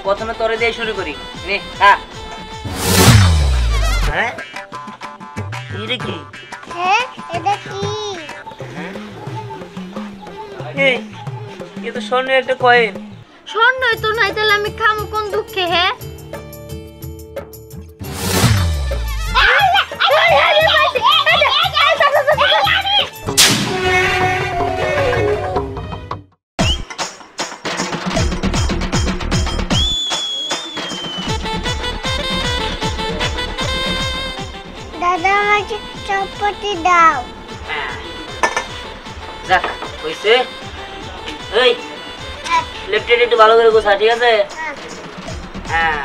প্রথমে তোরে দিয়ে শুরু করি। নে খা। হ্যাঁ এটা কি? হ্যাঁ এটা কি? এই এ তো স্বর্ণের একটা কয়েন। স্বর্ণই তো নাই, তাহলে আমি খামো কোন দুঃখে? হ্যাঁ দাদা আমাকে চটপটি দাও। যাক হইছে। এই লেফটেড একটু ভালো করে গোছা, ঠিক আছে? হ্যাঁ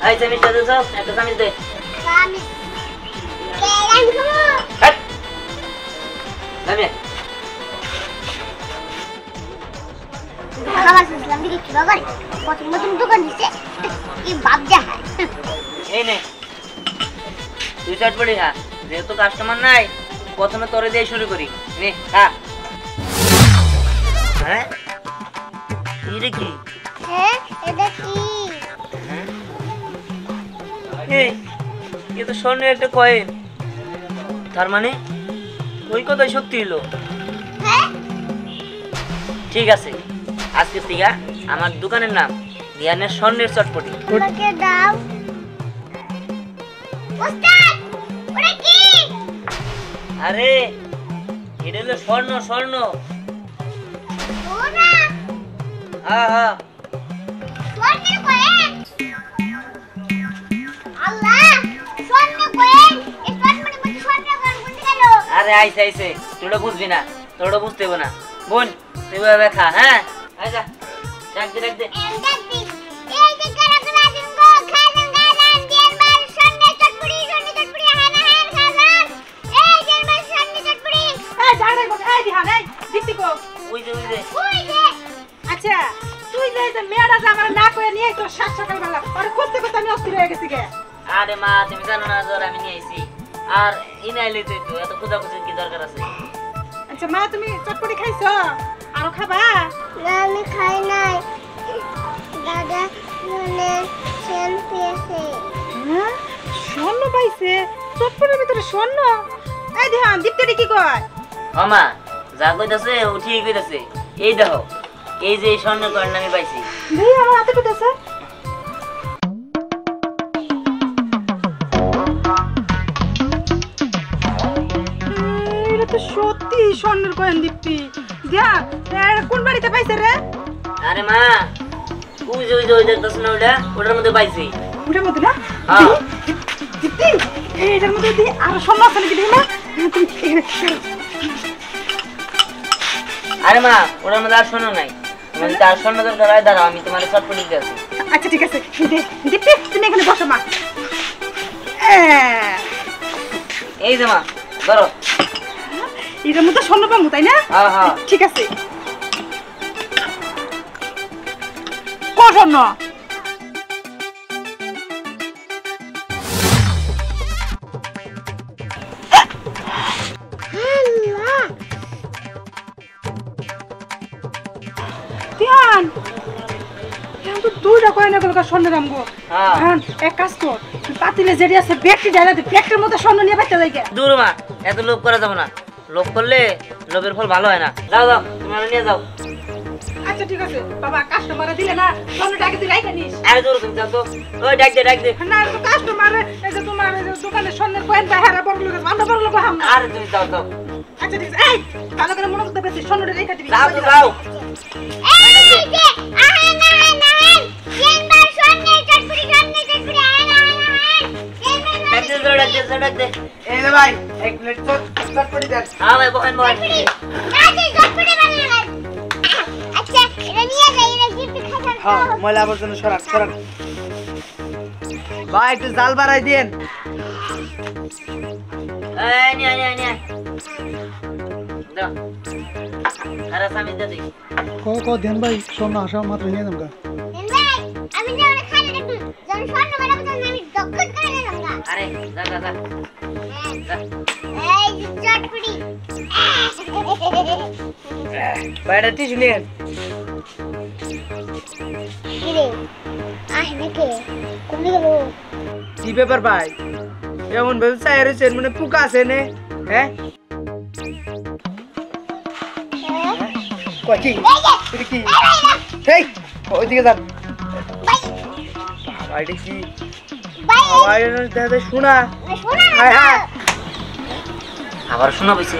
এই চামিচটা দে, সব একটা চামিচ দে। আমি কেরাম খাবো। হাট নামে খাবার ইসলাম দিকে কি বাবা কত নতুন দোকান দিছে কি বাপ দেখা। এই নে তুই চটপটি খা, যেহেতু কাস্টমার নাই প্রথমে তোরে দিয়ে শুরু করি। নে খা। হ্যাঁ এটা কি? হ্যাঁ এটা কি? এই এ তো স্বর্ণের একটা কয়েন। তার মানে ওই কথাই সত্যি হলো। হ্যাঁ ঠিক আছে, আজকে থেকে আমার দোকানের নাম রিয়ানের স্বর্ণের চটপটি। আমাকে দাও। ওস্তাদ ওটা কি? আরে এটা হলো স্বর্ণ, স্বর্ণ। ওরা হ্যাঁ হ্যাঁ স্বর্ণের কয়েন। আল্লাহ স্বর্ণ কয়েন, এই স্বর্ণের মধ্যে স্বর্ণের কয়েন কোথায় গেল? আরে আইসে আইসে, তোরা বুঝবি না, তোরা বুঝতে হবে না। বোন তুই ভাবে খা। হ্যাঁ আচ্ছা ডাক দে ডাক দে। এমদাদি এই যে কারাগুলা দিনগো খাইলাম গালান দিয়ার মার স্বর্ণের চটপটি, স্বর্ণের চটপটি হ্যাঁ না হ্যাঁ খালাম। এই যে মার স্বর্ণের চটপটি। এই জানে গো, এই দিহা নাই দিতি গো। ওই যে ওই যে ওই যে আচ্ছা তুই যে মেয়েটা যে আমার না করে নিয়ে তো সাত সকাল বেলা আরে করতে করতে আমি অস্থির হয়ে গেছি গে। আরে মা তুমি জানো না জ্বর আমি নিয়ে আইছি, আর ইনাইলে তো একটু এত খোঁজাখুঁজির কি দরকার আছে? আচ্ছা মা তুমি চটপটি খাইছো আরো খাবা? না আমি খাই নাই, দাদা মানে সেল পেয়েছে। হ্যাঁ স্বর্ণ পাইছে চটপটির ভিতরে স্বর্ণ? এই দিহা দীপ্তি কি কয়? ও মা যা কইতাছে ও ঠিক কইতাছে। এই দেখো এই যে এই স্বর্ণ কয়েন আমি পাইছি। দেই আমার হাতে কইতাছে। এটা তো সত্যি স্বর্ণের কয়েন দীপ্তি। দিয়া কোন বাড়িতে পাইছে রে? আরে মা ওই যে ওই যে ওই দেখতেছ না ওটা, ওটার মধ্যে পাইছি। ওটার মধ্যে না? হ্যাঁ। দীপ্তি এটার মধ্যে দি আর স্বর্ণ আছে নাকি দেখি না? আরে মা ওটার মধ্যে আর স্বর্ণ নাই। তোমার যদি আর স্বর্ণ দরকার হয় দাঁড়াও, আমি তোমার চটপটি দিতে আছি। আচ্ছা ঠিক আছে দীপ্তি তুমি এখানে বসো মা। এই যে মা ধরো। এটার মধ্যে স্বর্ণ পাবো তাই না? হ্যাঁ হ্যাঁ ঠিক আছে। ক স্বর্ণ? ধ্যান এখন তো দুইটা কয়েন এগুলো স্বর্ণের দাম গো। হ্যাঁ। এখন এক কাজ কর পাতিলে যেটি আছে ব্যাগটি ডালা দে, ব্যাগটার মধ্যে স্বর্ণ নিয়ে বাইতে যাই গে। দূর মা এত লোভ করা যাবে না, লোভ করলে লোভের ফল ভালো হয় না। যাও যাও তুমি আমাকে নিয়ে যাও। আচ্ছা ঠিক আছে বাবা, কাস্টমারে দিলে না স্বর্ণটাকে তুই রাইখা নিস। আরে দূর তুমি যাও তো। ওই ডাক দে ডাক দে। না তো কাস্টমার এই যে তোমার এই যে দোকানে স্বর্ণের কয়েন বাইরে বড় লোক আমরা বড় লোক হাম। আরে তুমি যাও যাও। আচ্ছা ঠিক আছে এই ভালো করে মনে করতে পারছিস স্বর্ণটা রেখে দিবি। যাও তো যাও। এই যে আহেন আহেন আহেন তিনবার স্বর্ণের চটপটি, স্বর্ণের চটপটি আহেন আহেন আহেন তিনবার ডাক দে ডাক দে ডাক দে। এই রে ভাই এক প্লেট চটপটি দেন। হ্যাঁ ভাই বহেন বহেন। দাদি চটপটি বানালেন। আচ্ছা এটা নিয়ে যাই, এটা গিফট খাতা। হ্যাঁ ময়লা আবর্জনা সরান সরান। ভাই একটু জাল বাড়াই দেন। এই নিয়ে নিয়ে নিয়ে দাও। আরে সামি দে দেখি। কো ধ্যান ভাই স্বর্ণ আসা মাত্র নিয়ে যাবো। ভাই আমি যে ওরা খালি একটু যখন স্বর্ণ বানাবো তখন আমি দক্ষিণ করে নিলাম গা। আরে যা যা যা যা। এই যে চটপটি বাইরে টিস্যু নিয়েন। কি রে আসবে কে কোন গেল কি ব্যাপার ভাই, এমন ভাবে চাই রয়েছেন মানে পোকা আছে নে? হ্যাঁ কয় কি এটা কি? এই ওইদিকে যান ভাই। এটা কি ভাই ভাই? দাদা শোনা শোনা হায় না হায়, আবার শোনা বইছে।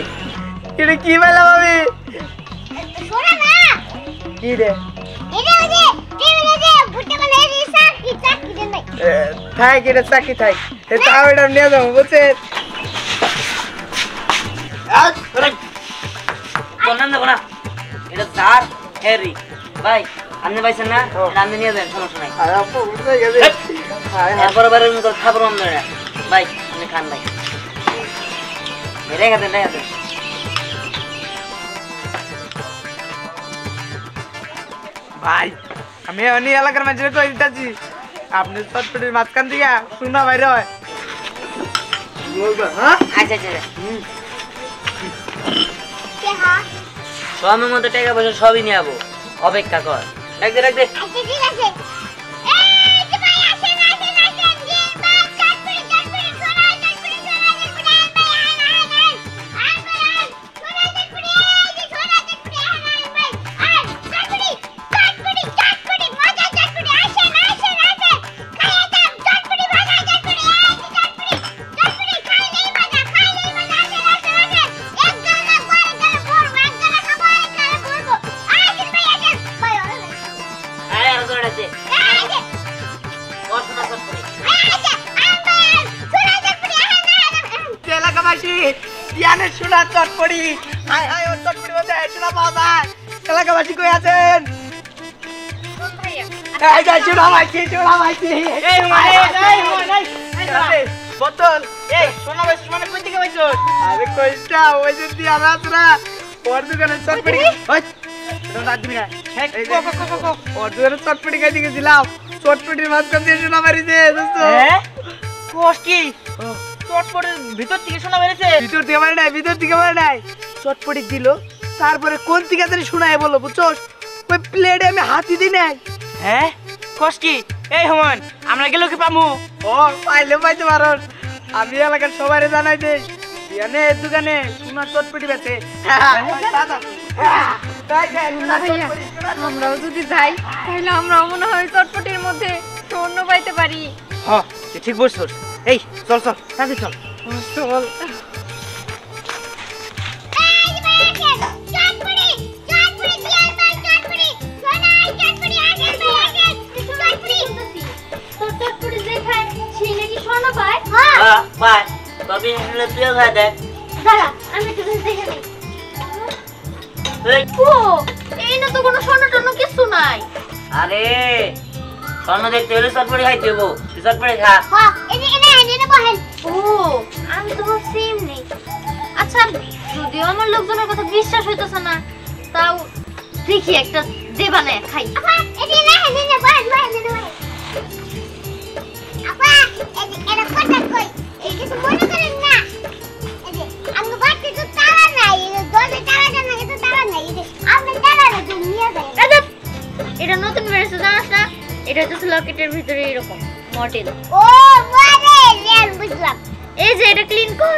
এটা কি বেলা ভাবি? শোনা না কি রে? এটা ওই যে টেবিলে যে বুটে বলে এই চাকরি চাকরি দেন নাই থাক এটা চাকরি থাক, তাও এটা নিয়ে যাবো বুঝছেন? তোর নাম দেবো না, এটা যার হেরি ভাই। আপনি পাইছেন না, এটা আপনি নিয়ে যান, সমস্যা নাই। আর আপু উঠে গেছে। হায় হায়, এরপরে বারের মতো খাবার বন্ধ না ভাই, আপনি খান ভাই। রেখে দেন রেখে দেন। ভাই আমি অনেক এলাকার মানুষের কই দিতেছি, আপনি চটপটির মাঝখান থেকে শোনা বাইরে হয়। হ্যাঁ আচ্ছা আচ্ছা কে হ্যাঁ সময়ের মধ্যে টাকা পয়সা সবই নিয়ে যাবো, অপেক্ষা কর। রাখতে রাখতে আচ্ছা ঠিক আছে এই যে ভাই আসেন আসেন আসেন জি ভাই চাকরি চাকরি সোনা চাকরি সোনা চাকরি ভাই ভাই ভাই সোনা চাকরি এই যে সোনা চাকরি ভাই আর চাকরি চাকরি চাকরি মজা চাকরি আসেন আসেন আসেন খাইয়া দাম চাকরি মজা চাকরি এই যে চাকরি চাকরি খাইলেই মজা আসেন আসেন আসেন এক গানা পরে গানা পড়ব এক গানা খাবো এক গানা পড়ব আসেন ভাই আসেন ভাই আরে আরে আর করে রাখতে এই যে পড়াশোনা সব করি। এলাকাবাসী ইয়ানের শোনা চটপটি, হায় হায় ওর চটপটি বলতে শোনা পাওয়া যায়। এলাকাবাসী কই আছেন? এই যে শোনা পাইছি শোনা পাইছি। এই হুমায়ুন, এই হুমায়ুন, এই বোতল এই শোনা পাইছি মানে কই থেকে পাইছো? আরে কইটা ওই যে তুই আমরা ওর দোকানে চটপটি ওই এটা না দিবি না। এই যে ওর দোকানে চটপটি খাইতে গেছিলাম, চটপটির মাঝখান দিয়ে শোনা মারিছে দোস্ত। কষ্টি চটপটের ভিতর থেকে শোনা বেরিয়েছে। ভিতর থেকে মারে নাই, ভিতর থেকে মারে নাই, চটপটি দিল, তারপরে কোন থেকে জানি শোনায় বলো বুঝছস? ওই প্লেটে আমি হাতি দিই নাই। হ্যাঁ কষ্টি এই হুমায়ুন, আমরা গেল কি পামু? ও পাইলে পাইতে পারো, আমি এলাকার সবাই জানাই দেই ইয়ানে এর দোকানে সোনার চটপটি বেচে। আমরাও যদি যাই তাহলে আমরাও মনে হয় চটপটির মধ্যে স্বর্ণ পাইতে পারি। হ্যাঁ তুই ঠিক বলছিস। এই চল চল তাড়াতাড়ি চল। চল হ্যাঁ বাই, তবে হলে তুইও খাই দেখ। এই, এই না তো কোনো স্বর্ণ টর্ণ কিছু নাই। আরে স্বর্ণ দেখতে হলে চটপটি খাইতে হবো, তুই চটপটি খা। হ্যাঁ এনে এনে এনে বহেন। ও আমি তো সেম নেই। আচ্ছা যদিও আমার লোকজনের কথা বিশ্বাস হইতেছে না, তাও দেখি একটা দে বানায় খাই। আপা এনে না এনে না বহেন বহেন এনে বহেন। আপা এটা কথা কই এই কিছু মনে করেন না। এই যে আমি বাড়িতে তো তালা নাই, এই দলে তালা জানা তো তালা নাই, এই যে আপনি তালাটা তো নিয়ে যান। এটা নতুন বেরিয়েছে জানাস না? এটা হচ্ছে লকেটের ভিতরে এরকম মডেল। ও মডেল আমি বুঝলাম। এই যে এটা ক্লিন কর।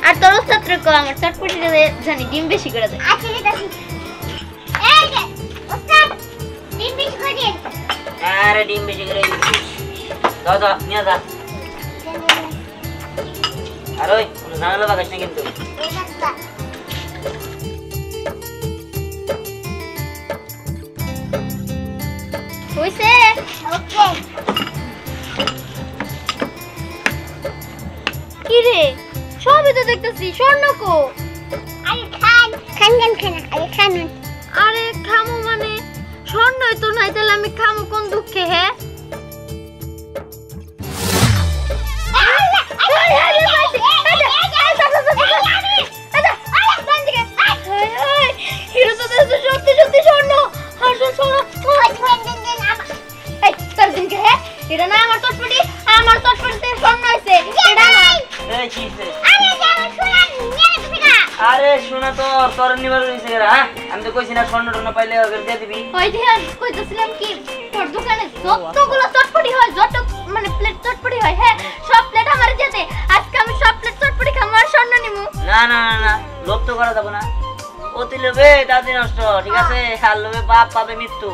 আর তোর ছাত্র কো আমার চটপটিতে জানি ডিম বেশি করে দেয়। আচ্ছা ঠিক আছে। এই যে ওস্তাদ ডিম বেশি করে দিন। আরে ডিম বেশি করে দিচ্ছি। দাও দাও নিয়ে যা। আর ওই কোনো ঝামেলা বাগাস না কিন্তু। এই রাস্তা হইছে। ওকে কি রে সবই তো দেখতেছি স্বর্ণ কো। আরে খান খান খান খান আরে খান। আরে খামু মানে স্বর্ণই তো নাই, তাহলে আমি খামু কোন দুঃখে? হ্যাঁ এটা না আমার চটপটি, আমার চটপটিতে স্বর্ণ হইছে। এটা না এই কি হইছে? আরে যাও সোনা নিয়ে আসবি না। আরে শোনা না তোর নিবার হইছে হ্যাঁ আমি তো কইছি না স্বর্ণ টর্ণ পাইলে ওকে দিয়ে দিবি ওই ধ্যান কইতেছিলাম কি তোর দোকানে যতগুলো চটপটি হয় যত মানে প্লেট চটপটি হয় হ্যাঁ সব প্লেট আমার যেতে আজকে আমি সব প্লেট চটপটি খাবো আর স্বর্ণ নিমু না না না না লোভ তো করা যাবে না অতি লোভে দাদি নষ্ট ঠিক আছে আর লোভে বাপ পাবে মৃত্যু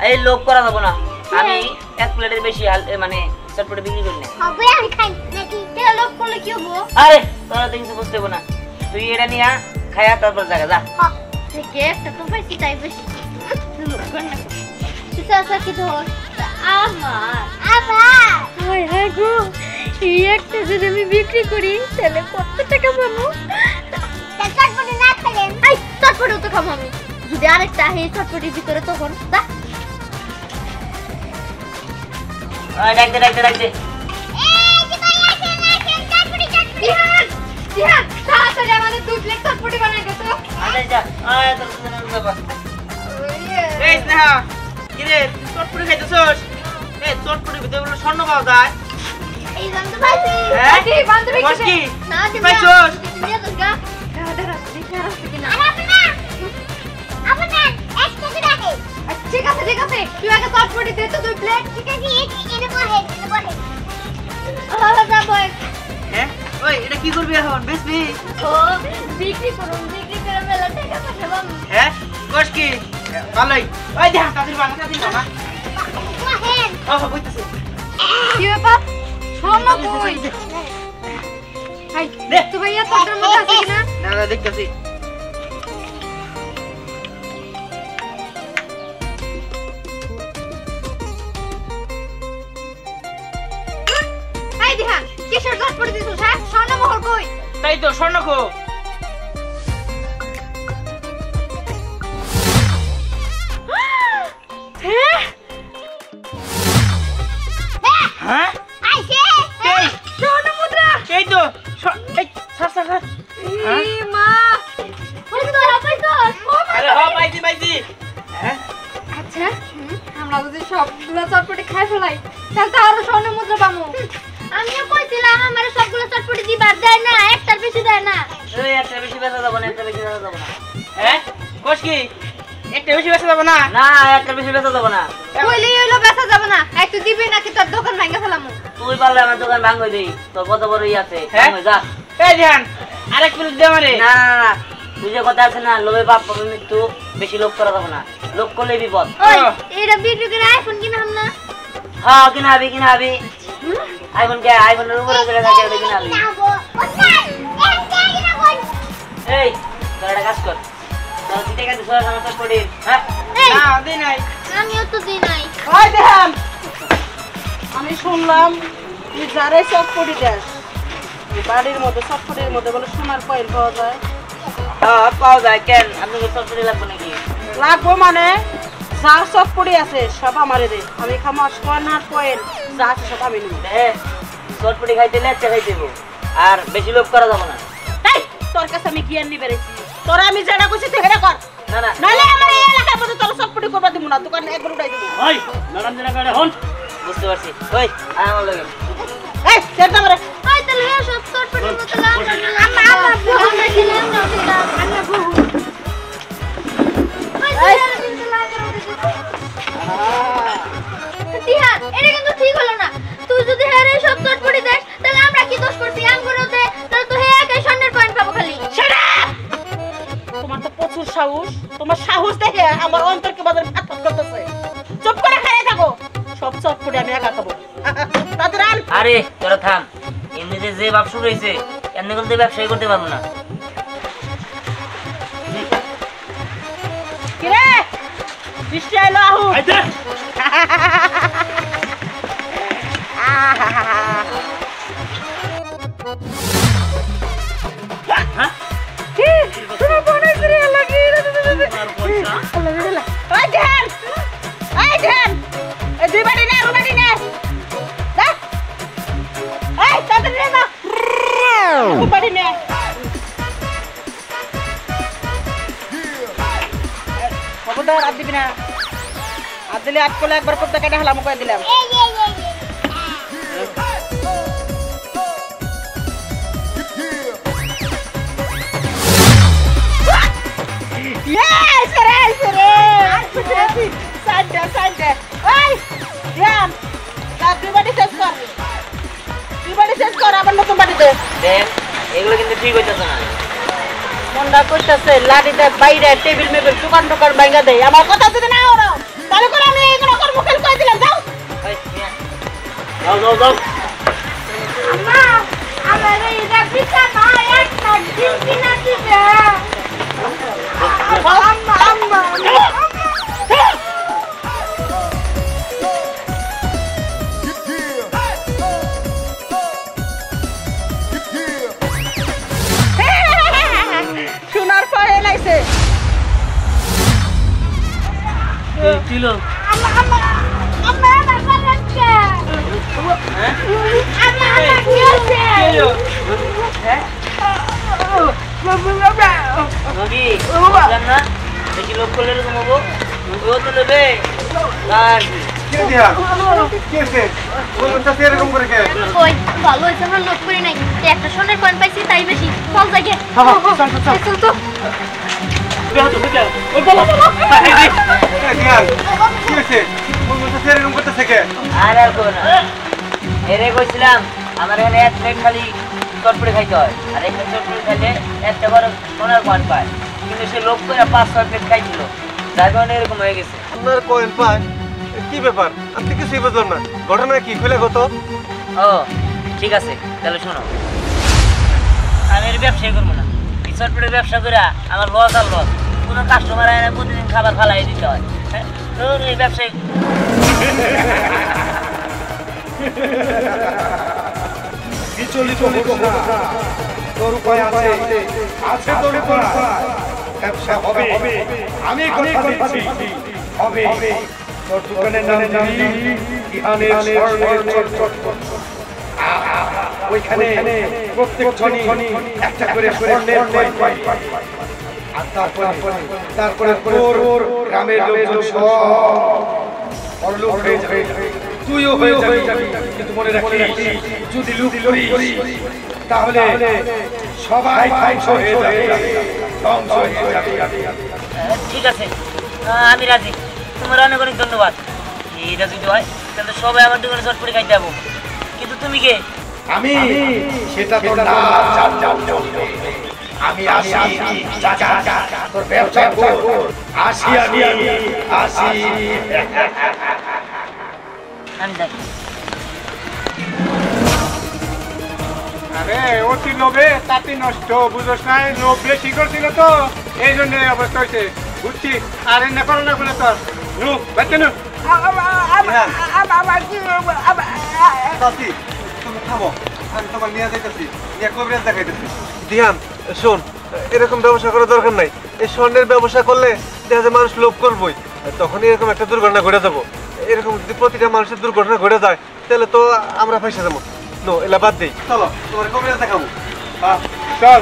এই লোভ করা যাবে না আমি এক প্লেটের বেশি মানে চটপটি বিক্রি করি না হবে আমি খাই নাকি কে লোভ করলে কি হবো আরে তোরা তো কিছু বুঝতে হবে না তুই এটা নিয়ে খায়া তারপর জায়গা যা থেকে একটা তো পাইছি তাই বেশি লোভ কর না তুই সাসা কি ধর আমার হায় হায় গো এই একটা যদি আমি বিক্রি করি তাহলে কত টাকা পাবো চটপটি না খেলেন আই চটপটি তো খাবো আমি যদি আরেকটা হে চটপটির ভিতরে তখন দা ডাক দে এই যে ভাই আসেন চটপটি জিহান তাড়াতাড়ি আমাদের 2 প্লেট চটপটি বানাই দে তো আয় যা আয় তোর জন্য বাবা এই স্নেহা কি রে তুই চটপটি খাইতেছস এই চটপটির ভিতরে বলে স্বর্ণ পাওয়া যায় এই জানতে পাইছি হ্যাঁ? আদি বান্ধবী বস কি? না দি পাইছস? নিয়ে তো গা দাঁড়া দেখা রাখছি কিনা আরে আপনা একটা দিন আগে ঠিক আছে তুই আগে চটপটি দে তো 2 প্লেট ঠিক আছে এনে বহে আলাদা বয় হ্যাঁ ওই এটা কি করবি এখন বেচবি ও বিক্রি করে মেলা টাকা পাঠাবো হ্যাঁ কস কি ভালোই ওই দেখ তাদের বাংলা না বহেন ও কইতাছে কি ব্যাপার স্বর্ণ কই হাই দেখ তো ভাইয়া তোর মধ্যে আছে কিনা না না দেখতাছি হাই দিহান কিসের চটপটি দিছস হ্যাঁ স্বর্ণমোহর কই তাই তো স্বর্ণ খো হ্যাঁ আইছে এই স্বর্ণ মুদ্রা এই তো এই স্যার এই মা আরে হ পাইছি হ্যাঁ আচ্ছা আমরা যদি সবগুলো চটপটি খাই ফেলাই তাহলে তো আরো স্বর্ণ মুদ্রা পাবো আমিও কইছিলাম আমার সবগুলো চটপটি দিবার দেয় না একটার বেশি দেয় না এই একটা বেশি বেচা যাবে না একটা বেশি বেচা যাবে না হ্যাঁ কস কি একটা বেশি বেচা যাবে না না একটা বেশি বেচা যাবে না কইলেই হইলো বেচা যাবে না একটু দিবি নাকি তোর দোকান ভাঙা ফেলামু তুই পারলে আমার দোকান ভাঙবে দেই তোর কত বড় আছে হ্যাঁ? ভাঙবে যা এই ধ্যান আরেক প্লেট দে আমারে না না না তুই যে কথা আছে না লোভে বাপ পাবে মৃত্যু বেশি লোভ করা যাবে না লোভ করলে বিপদ ওই এটা বিক্রি করে আইফোন কিনাম না হ্যাঁ কিনা হবি আইফোন কে আইফোনের উপরে করে থাকে ওটা কিনা হবি এই তোর একটা কাজ কর তোর দিতে গেছে সোয়া সমস্যা পড়ি হ্যাঁ না দে নাই আমিও তো দিই নাই ওই দেখান আমি শুনলাম তুই যারে চটপটি দেস এই বাড়ির মধ্যে চটপটির মধ্যে বলে সোনার কয়েল পাওয়া যায় হ্যাঁ পাওয়া যায় কেন আপনি কি সব করে লাগবে নাকি লাগবো মানে যা চটপটি আছে সব আমারে দে আমি খামা সোনার কয়েল যা আছে সব আমি নিব হ্যাঁ চটপটি খাইতে লেচা খাই দেবো আর বেশি লোভ করা যাবে না এই তোর কাছে আমি জ্ঞান নি বেরেছি তোরা আমি যেটা কইছি তুই হেডা কর না না নালে আমার এই এলাকার মধ্যে তোর চটপটি করবা দিব না দোকান একবার উঠাই দিব ওই নারাম দিনা করে হন বুঝতে পারছি ওই আয় আমার লগে এই সেটা মারে ওই তাহলে সব চটপটির মতো আম্মা আমরা দিলাম না আম্মা বহু দিহান এটা কিন্তু ঠিক হলো না তুই যদি হেরে সব চটপটি দেস তাহলে আমরা কি দোষ করছি আমগুলো দে তাহলে তো হে একাই স্বর্ণের পয়েন্ট পাবো খালি তোমার তো প্রচুর সাহস তোমার সাহস দেখে আমার অন্তরকে বাজারে ফাটফাট করতেছে চুপ করে খাইয়ে থাকো সব চটপটি আমি একা খাবো তাদের আন আরে তোরা থাম এমনিতে যে বাপ শুরু হয়েছে এমনি করতে ব্যবসায়ী করতে পারবো না কি রে বৃষ্টি আইলো আহু দুই বাড়ি নে রুবাড়ি নে এই তাদের নে না রুবাড়ি নে খবরদার আর দিবি না আর দিলে আট করলে একবার করতে কেটে হলাম করে দিলাম এই ঠিক হইতেছে না। মনটা কইতাছে লাঠিটা বাইরে টেবিল মেবিল দোকান টোকান ভাঙা দেয়। আমার কথা যদি না ওরো তাহলে করে আমি এগুলো কর্ম ফেল করে দিলাম। যাও এই, নিয়ে আয়। যাও যাও যাও। আম্মা আমার এই রাবিটা না একটা ডিম কিনা দিবে আম্মা আম্মা সোনার পরে লাইছে। এই দিলো। আম্মা আম্মা আম্মা আমার বাচ্চা হ্যাঁ? আম্মা আমার কি হচ্ছে নদী, বুঝলাম না? বেশি লোক করলে এরকম হবো। ও তো নেবে। আর কি? ওই ভালো হয়েছে আমরা লোক করি নাই একটা সোনার কয়েন পাইছি তাই বেশি চল যাগে চল তো আর আর করো না। এরে কইছিলাম আমার এখানে এক প্লেট খালি চটপটি খাইতে হয়, আর একটা চটপটি খাইলে একটা বড় সোনার কয়েন পায়, কিন্তু সে লোক করে 5-6 প্লেট খাইছিল, যার কারণে এরকম হয়ে গেছে। আপনার কয়েন পায় কি ব্যাপার? আপনি কিছুই বুঝলাম না, ঘটনা কি খুলে কত? ও ঠিক আছে, তাহলে শোনো, আমি এর ব্যবসায় করবো না। এই চটপটির ব্যবসা করে আমার লস আর লস, কোনো কাস্টমার আয় না, প্রতিদিন খাবার ফালাই দিতে হয়। হ্যাঁ, তো এই ব্যবসায় তোর উপায় আছে, আছে তোর উপায়। ব্যবসা হবে, আমি কথা দিচ্ছি, হবে। তোর দোকানের নাম দিবি ইহানের স্বর্ণের চটপট। ওইখানে প্রত্যেক জনই একটা করে স্বর্ণের কয়েন পায়। আর তারপরে তোর গ্রামের লোকজন সব বড়লোক হয়ে যাবে, তুইও হয়ে যাবি। কিন্তু মনে রাখিস, যদি লুপ করিস তাহলে সবাই ধ্বংস হয়ে যাবে, ধ্বংস হয়ে যাবে। ঠিক আছে, আমি রাজি। তোমার অনেক অনেক ধন্যবাদ। এইটা যদি হয় তাহলে সবাই আমার দোকানে চটপটি খাইতে যাবো। কিন্তু তুমি কে? আমি সেটা তো না চলবে। আমি আসি, যা তোর ব্যবসা কর। আসি আমি, আসি। আমি যাই। আরে অতি লোভে তাঁতি নষ্ট, বুঝোস না? লোভ বেশি করছিল তো, এই জন্য এই অবস্থা হয়েছে, বুঝছি। আর এনে করো না বলে তোর নু বাচ্চা নু। চাচি, তুমি থামো, আমি তোমার নিয়ে যাইতেছি, নিয়ে কবিরাজ দেখাইতেছি। দিয়ান শোন, এরকম ব্যবসা করার দরকার নাই। এই স্বর্ণের ব্যবসা করলে দেখা যায় মানুষ লোভ করবই, তখন এরকম একটা দুর্ঘটনা ঘটে যাবো। এরকম যদি প্রতিটা মানুষের দুর্ঘটনা ঘটে যায় তাহলে তো আমরা পয়সা দেবো। নো, এলা বাদ দিই। চলো, তোমার কবিরাজ দেখাবো। চল।